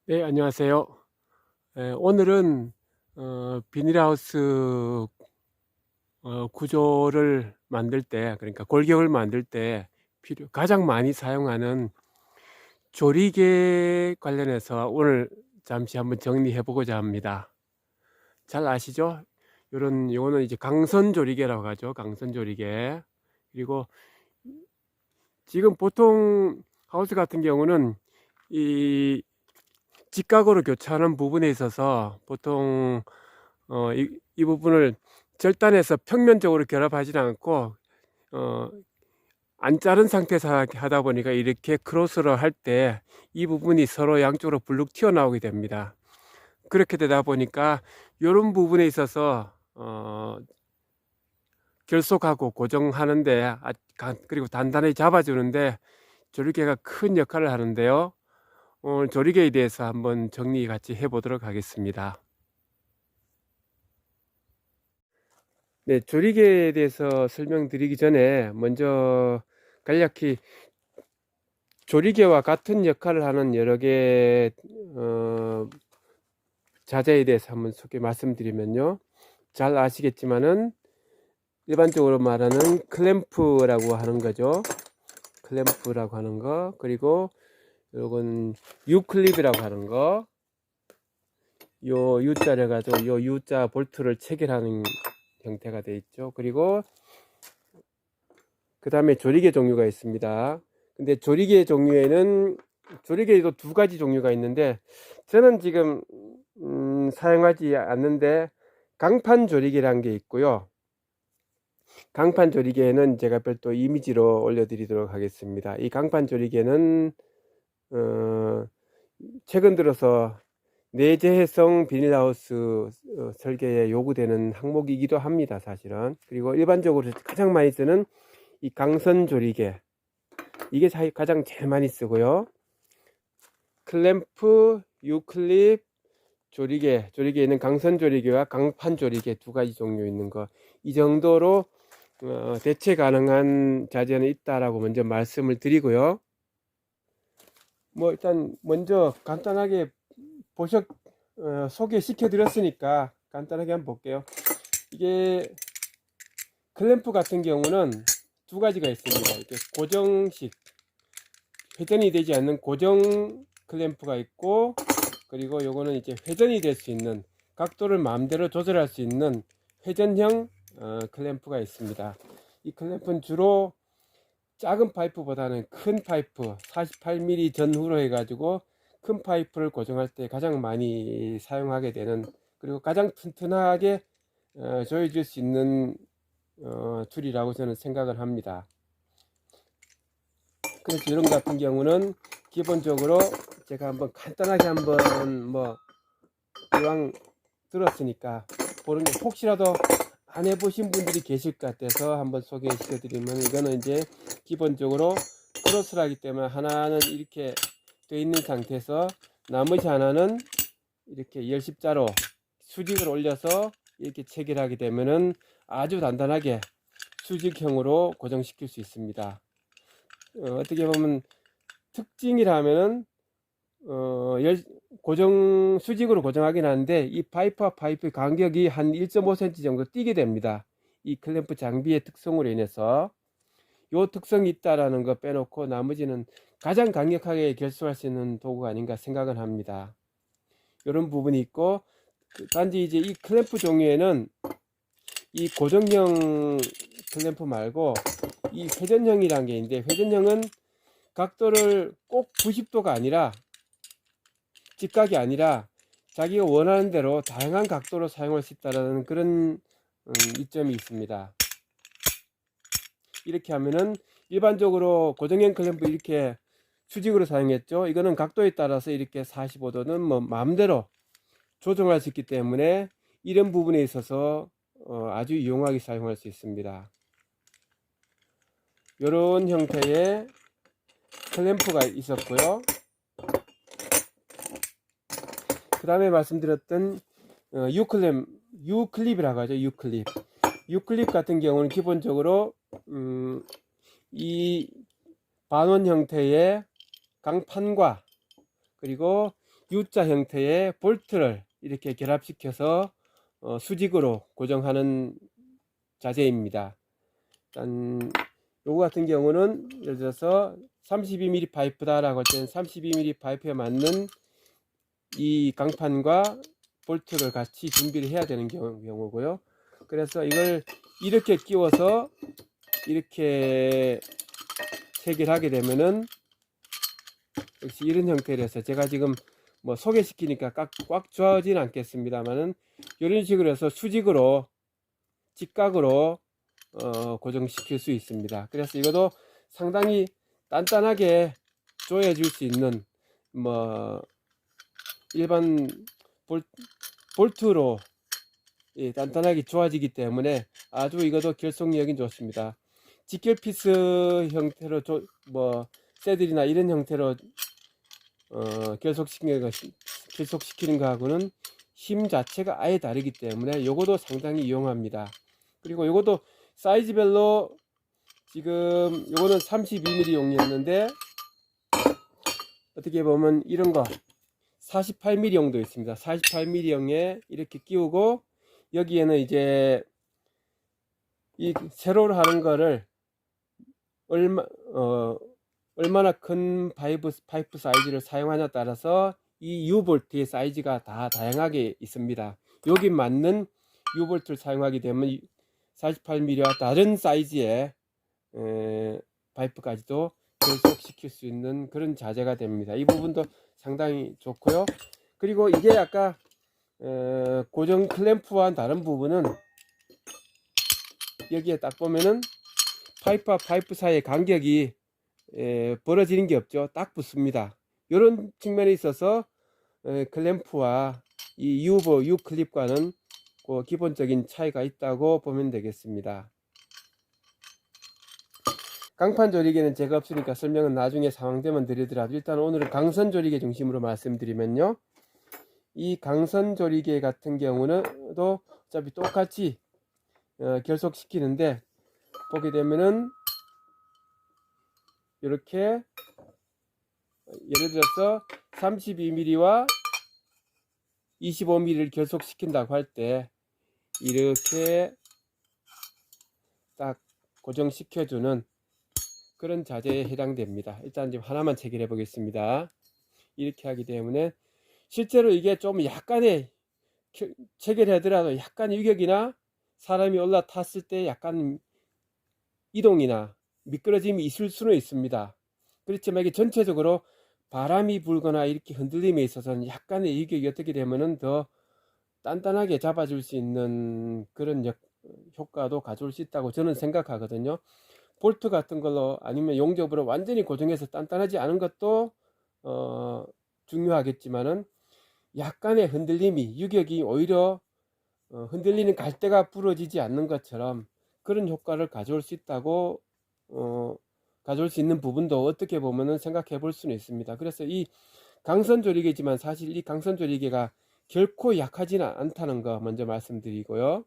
네, 안녕하세요. 오늘은 비닐하우스 구조를 만들 때, 그러니까 골격을 만들 때 가장 많이 사용하는 조리개 관련해서 오늘 잠시 한번 정리해 보고자 합니다. 잘 아시죠? 요거는 이제 강선 조리개라고 하죠. 강선 조리개. 그리고 지금 보통 하우스 같은 경우는 이 직각으로 교차하는 부분에 있어서 보통 이 부분을 절단해서 평면적으로 결합하지는 않고 어, 안 자른 상태에서 하다 보니까 이렇게 크로스로 할 때 이 부분이 서로 양쪽으로 불룩 튀어나오게 됩니다. 그렇게 되다 보니까 이런 부분에 있어서 결속하고 고정하는데 그리고 단단히 잡아주는데 조리개가 큰 역할을 하는데요. 오늘 조리개에 대해서 한번 정리 같이 해보도록 하겠습니다. 네, 조리개에 대해서 설명드리기 전에 먼저 간략히 조리개와 같은 역할을 하는 여러 개 자재에 대해서 한번 말씀드리면요. 잘 아시겠지만은 일반적으로 말하는 클램프라고 하는 거죠. 클램프라고 하는 거, 그리고 요건 U클립이라고 하는 거, 요 U자를 가지고 요 U자 볼트를 체결하는 형태가 되어 있죠. 그리고 그 다음에 조리개 종류가 있습니다. 근데 조리개 종류에는 조리개도 두 가지 종류가 있는데 저는 지금 사용하지 않는데 강판 조리개라는 게 있고요. 강판 조리개는 제가 별도 이미지로 올려드리도록 하겠습니다. 이 강판 조리개는 최근 들어서 내재성 비닐하우스 설계에 요구되는 항목이기도 합니다. 사실은. 그리고 일반적으로 가장 많이 쓰는 이 강선 조리개, 이게 가장 제일 많이 쓰고요. 클램프, 유클립, 조리개에는 강선 조리개와 강판 조리개 두 가지 종류 있는 거, 이 정도로 대체 가능한 자재는 있다라고 먼저 말씀을 드리고요. 뭐 일단 먼저 간단하게 소개시켜 드렸으니까 간단하게 한번 볼게요. 이게 클램프 같은 경우는 두 가지가 있습니다. 이렇게 고정식, 회전이 되지 않는 고정 클램프가 있고, 그리고 요거는 이제 회전이 될 수 있는, 각도를 마음대로 조절할 수 있는 회전형 클램프가 있습니다. 이 클램프는 주로 작은 파이프보다는 큰 파이프 48mm 전후로 해가지고 큰 파이프를 고정할 때 가장 많이 사용하게 되는, 그리고 가장 튼튼하게 조여줄 수 있는 툴이라고 저는 생각을 합니다. 그래서 이런 같은 경우는 기본적으로 제가 한번 간단하게 한번 이왕 들었으니까 보는 게, 혹시라도 안 해보신 분들이 계실 것 같아서 한번 소개시켜 드리면, 이거는 이제 기본적으로 크로스를 하기 때문에 하나는 이렇게 되어 있는 상태에서 나머지 하나는 이렇게 열십자로 수직을 올려서 이렇게 체결하게 되면은 아주 단단하게 수직형으로 고정시킬 수 있습니다. 어떻게 보면 특징이라면은 수직으로 고정하긴 하는데 이 파이프와 파이프 간격이 한 1.5cm 정도 띄게 됩니다. 이 클램프 장비의 특성으로 인해서 요 특성이 있다라는 거 빼놓고 나머지는 가장 강력하게 결속할 수 있는 도구가 아닌가 생각을 합니다. 이런 부분이 있고, 단지 이제 이 클램프 종류에는 이 고정형 클램프 말고 이 회전형이라는 게 있는데, 회전형은 각도를 꼭 90도가 아니라, 직각이 아니라 자기가 원하는 대로 다양한 각도로 사용할 수 있다는 그런 이점이 있습니다. 이렇게 하면은 일반적으로 고정형 클램프 이렇게 수직으로 사용했죠. 이거는 각도에 따라서 이렇게 45도는 뭐 마음대로 조정할 수 있기 때문에 이런 부분에 있어서 아주 유용하게 사용할 수 있습니다. 이런 형태의 클램프가 있었고요. 그 다음에 말씀드렸던 유클립이라고 하죠. 유클립 같은 경우는 기본적으로 이 반원 형태의 강판과, 그리고 U자 형태의 볼트를 이렇게 결합시켜서 수직으로 고정하는 자재입니다. 일단 요거 같은 경우는 예를 들어서 32mm 파이프다라고 할 때는 32mm 파이프에 맞는 이 강판과 볼트를 같이 준비를 해야 되는 경우고요. 그래서 이걸 이렇게 끼워서 이렇게 체결하게 되면은 역시 이런 형태로 해서 제가 지금 뭐 소개시키니까 꽉 조아지는 않겠습니다만은 이런 식으로 해서 수직으로 직각으로 고정시킬 수 있습니다. 그래서 이것도 상당히 단단하게 조여줄 수 있는 뭐 일반 볼트로 단단하게 조아지기 때문에 아주 이것도 결속력이 좋습니다. 직결 피스 형태로 새들이나 이런 형태로 결속시키는 거하고는 힘 자체가 아예 다르기 때문에 요것도 상당히 이용합니다. 그리고 요것도 사이즈별로 지금 요거는 32mm 용이었는데 어떻게 보면 이런 거 48mm 용도 있습니다. 48mm 용에 이렇게 끼우고 여기에는 이제 이 세로로 하는 거를 얼마나 큰 파이프 사이즈를 사용하냐에 따라서 이 U볼트의 사이즈가 다 다양하게 있습니다. 여기 맞는 U볼트를 사용하게 되면 48mm와 다른 사이즈의 파이프까지도 결속시킬 수 있는 그런 자재가 됩니다. 이 부분도 상당히 좋고요. 그리고 이게 아까 고정 클램프와는 다른 부분은 여기에 딱 보면은 파이프와 파이프 사이의 간격이 벌어지는 게 없죠. 딱 붙습니다. 이런 측면에 있어서 클램프와 이 U 클립과는 그 기본적인 차이가 있다고 보면 되겠습니다. 강판 조리개는 제가 없으니까 설명은 나중에 상황 되면 드리더라도 일단 오늘은 강선 조리개 중심으로 말씀드리면요. 이 강선 조리개 같은 경우는 또 어차피 똑같이 결속시키는데 보게 되면은 이렇게 예를 들어서 32mm와 25mm를 결속시킨다고 할 때 이렇게 딱 고정시켜주는 그런 자재에 해당됩니다. 일단 좀 하나만 체결해 보겠습니다. 이렇게 하기 때문에 실제로 이게 좀 약간의 체결하더라도 약간 유격이나 사람이 올라탔을 때 약간 이동이나 미끄러짐이 있을 수는 있습니다. 그렇지만 이게 전체적으로 바람이 불거나 이렇게 흔들림에 있어서는 약간의 유격이 어떻게 되면은 더 단단하게 잡아줄 수 있는 그런 효과도 가져올 수 있다고 저는 생각하거든요. 볼트 같은 걸로 아니면 용접으로 완전히 고정해서 단단하지 않은 것도 중요하겠지만은 약간의 흔들림이 유격이 오히려 흔들리는 갈대가 부러지지 않는 것처럼 그런 효과를 가져올 수 있다고 가져올 수 있는 부분도 어떻게 보면은 생각해 볼 수는 있습니다. 그래서 이 강선 조리개지만 사실 이 강선 조리개가 결코 약하지는 않다는 거 먼저 말씀드리고요.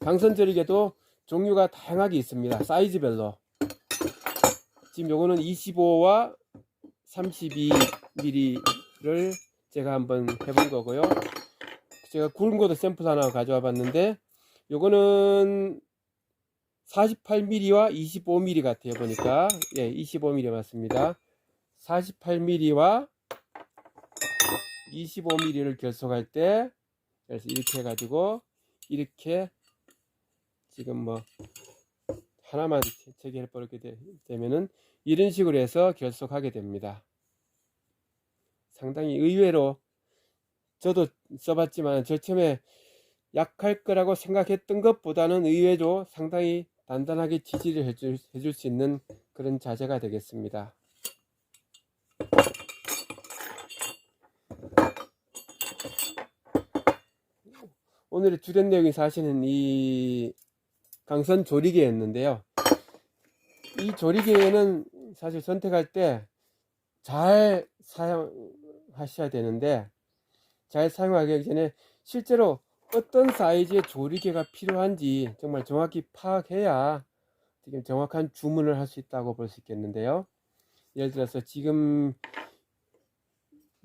강선 조리개도 종류가 다양하게 있습니다. 사이즈별로. 지금 요거는 25와 32mm를 제가 한번 해본 거고요. 제가 굵은 것도 샘플 하나 가져와 봤는데 요거는 48mm와 25mm 같아요. 보니까 25mm 맞습니다. 48mm와 25mm를 결속할 때 그래서 이렇게 해가지고 이렇게 지금 뭐 하나만 체결해 버리게 되면은 이런 식으로 해서 결속하게 됩니다. 상당히 의외로 저도 써봤지만 저 처음에 약할 거라고 생각했던 것보다는 의외로 상당히 단단하게 지지를 해줄 수 있는 그런 자재가 되겠습니다. 오늘의 주된 내용이 사실은 이 강선 조리개였는데요. 이 조리개는 사실 선택할 때 잘 사용하셔야 되는데 잘 사용하기 전에 실제로 어떤 사이즈의 조리개가 필요한지 정말 정확히 파악해야 지금 정확한 주문을 할 수 있다고 볼 수 있겠는데요. 예를 들어서 지금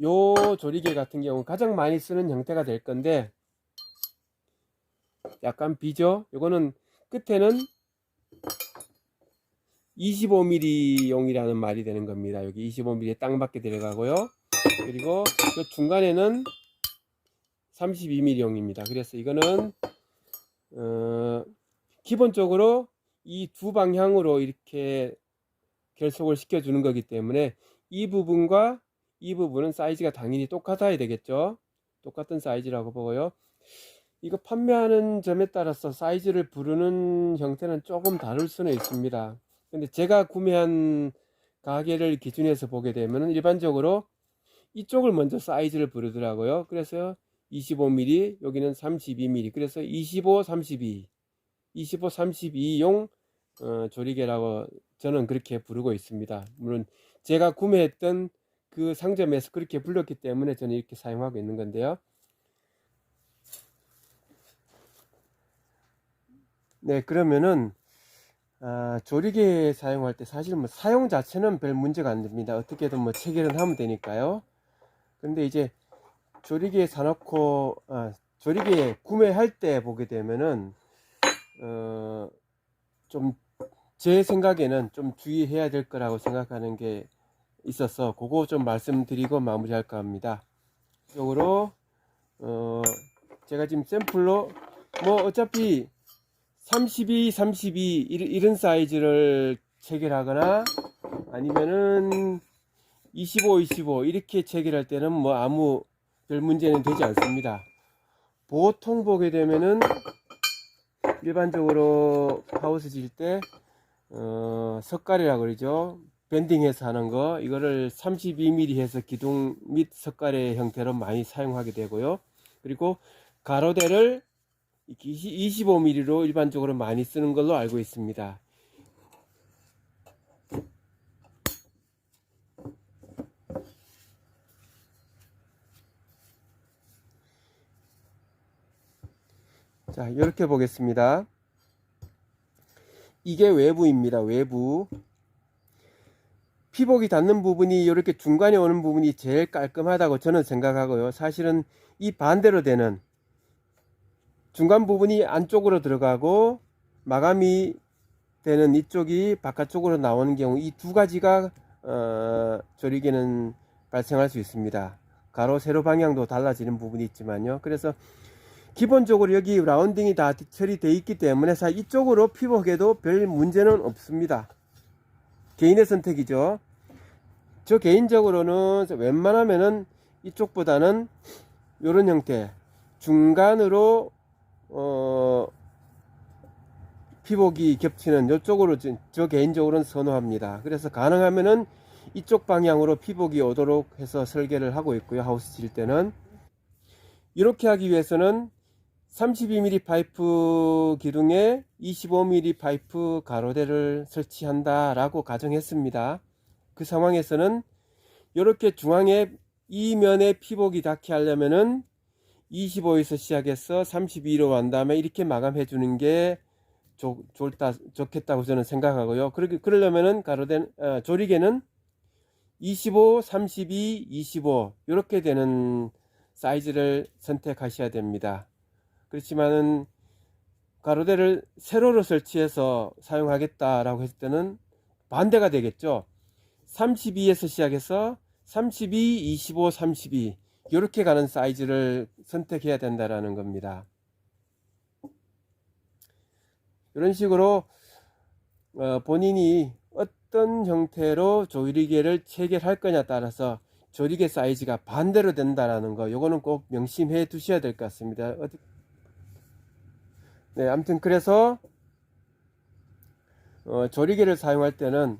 요 조리개 같은 경우 가장 많이 쓰는 형태가 될 건데, 약간 비죠. 요거는 끝에는 25mm 용이라는 말이 되는 겁니다. 여기 25mm 딱 맞게 들어가고요. 그리고 그 중간에는 32mm 용입니다. 그래서 이거는 기본적으로 이 두 방향으로 이렇게 결속을 시켜 주는 거기 때문에 이 부분과 이 부분은 사이즈가 당연히 똑같아야 되겠죠. 똑같은 사이즈라고 보고요. 이거 판매하는 점에 따라서 사이즈를 부르는 형태는 조금 다를 수는 있습니다. 근데 제가 구매한 가게를 기준해서 보게 되면 일반적으로 이쪽을 먼저 사이즈를 부르더라고요. 그래서 25mm, 여기는 32mm, 그래서 25, 32, 25, 32용 조리개라고 저는 그렇게 부르고 있습니다. 물론 제가 구매했던 그 상점에서 그렇게 불렀기 때문에 저는 이렇게 사용하고 있는 건데요. 네, 그러면은 조리개 사용할 때 사실 뭐 사용 자체는 별 문제가 안 됩니다. 어떻게든 뭐 체결은 하면 되니까요. 근데 이제 조리개 사놓고 조리개 구매할 때 보게 되면은 좀 제 생각에는 좀 주의해야 될 거라고 생각하는 게 있어서 그거 좀 말씀드리고 마무리할까 합니다. 이쪽으로 제가 지금 샘플로 뭐 어차피 32, 32 이런 사이즈를 체결하거나 아니면은 25, 25 이렇게 체결할 때는 뭐 아무 별 문제는 되지 않습니다. 보통 보게 되면은 일반적으로 하우스 질 때 석가래라고 그러죠. 밴딩해서 하는 거 이거를 32mm 해서 기둥 및 석가래 형태로 많이 사용하게 되고요. 그리고 가로대를 25mm로 일반적으로 많이 쓰는 걸로 알고 있습니다. 자, 이렇게 보겠습니다. 이게 외부입니다. 외부. 피복이 닿는 부분이 이렇게 중간에 오는 부분이 제일 깔끔하다고 저는 생각하고요. 사실은 이 반대로 되는 중간 부분이 안쪽으로 들어가고 마감이 되는 이쪽이 바깥쪽으로 나오는 경우 이 두 가지가 조리개는 발생할 수 있습니다. 가로 세로 방향도 달라지는 부분이 있지만요. 그래서 기본적으로 여기 라운딩이 다 처리되어 있기 때문에 사실 이쪽으로 피복해도 별 문제는 없습니다. 개인의 선택이죠. 저 개인적으로는 웬만하면은 이쪽보다는 이런 형태 중간으로 피복이 겹치는 이쪽으로 저 개인적으로는 선호합니다. 그래서 가능하면은 이쪽 방향으로 피복이 오도록 해서 설계를 하고 있고요. 하우스 질 때는 이렇게 하기 위해서는 32mm 파이프 기둥에 25mm 파이프 가로대를 설치한다 라고 가정했습니다. 그 상황에서는 이렇게 중앙에 이 면에 피복이 닿게 하려면은 25에서 시작해서 32로 한 다음에 이렇게 마감해 주는 게 좋겠다고 저는 생각하고요. 그러려면은 조리개는 25, 32, 25 이렇게 되는 사이즈를 선택하셔야 됩니다. 그렇지만은 가로대를 세로로 설치해서 사용하겠다라고 했을 때는 반대가 되겠죠. 32에서 시작해서 32, 25, 32 이렇게 가는 사이즈를 선택해야 된다라는 겁니다. 이런 식으로 본인이 어떤 형태로 조리개를 체결할 거냐 따라서 조리개 사이즈가 반대로 된다라는 거 요거는 꼭 명심해 두셔야 될 것 같습니다. 네, 아무튼 그래서 조리개를 사용할 때는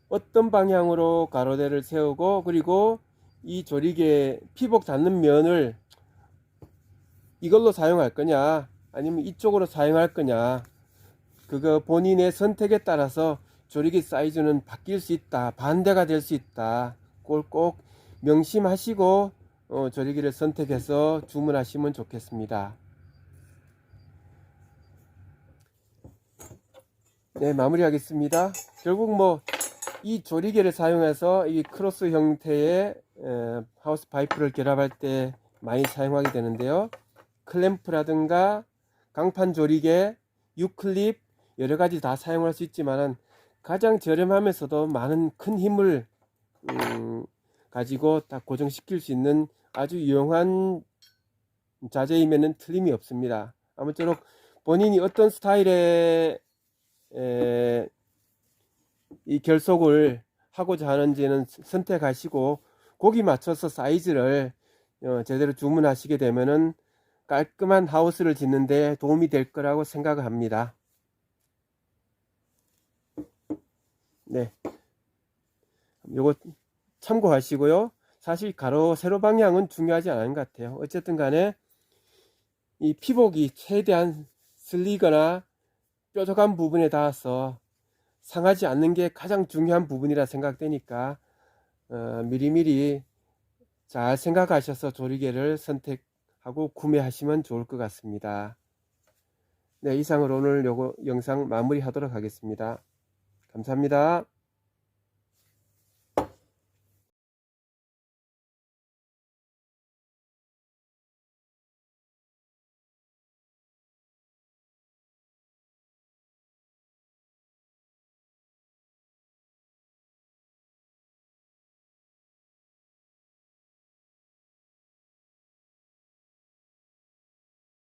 어떤 방향으로 가로대를 세우고 그리고 이 조리개 피복 닿는 면을 이걸로 사용할 거냐 아니면 이쪽으로 사용할 거냐 그거 본인의 선택에 따라서 조리개 사이즈는 바뀔 수 있다. 반대가 될 수 있다. 그걸 꼭 명심하시고 조리개를 선택해서 주문하시면 좋겠습니다. 네, 마무리하겠습니다. 결국 뭐 이 조리개를 사용해서 이 크로스 형태의 하우스 파이프를 결합할 때 많이 사용하게 되는데요. 클램프라든가 강판 조리개, 유클립 여러가지 다 사용할 수 있지만은 가장 저렴하면서도 많은 큰 힘을 가지고 다 고정시킬 수 있는 아주 유용한 자재임에는 틀림이 없습니다. 아무쪼록 본인이 어떤 스타일의 이 결속을 하고자 하는지는 선택하시고 거기 맞춰서 사이즈를 제대로 주문하시게 되면은 깔끔한 하우스를 짓는 데 도움이 될 거라고 생각합니다. 네, 요거 참고하시고요. 사실 가로 세로 방향은 중요하지 않은 것 같아요. 어쨌든 간에 이 피복이 최대한 슬리거나 뾰족한 부분에 닿아서 상하지 않는 게 가장 중요한 부분이라 생각되니까 미리미리 잘 생각하셔서 조리개를 선택하고 구매하시면 좋을 것 같습니다. 네, 이상으로 오늘 요거 영상 마무리하도록 하겠습니다. 감사합니다.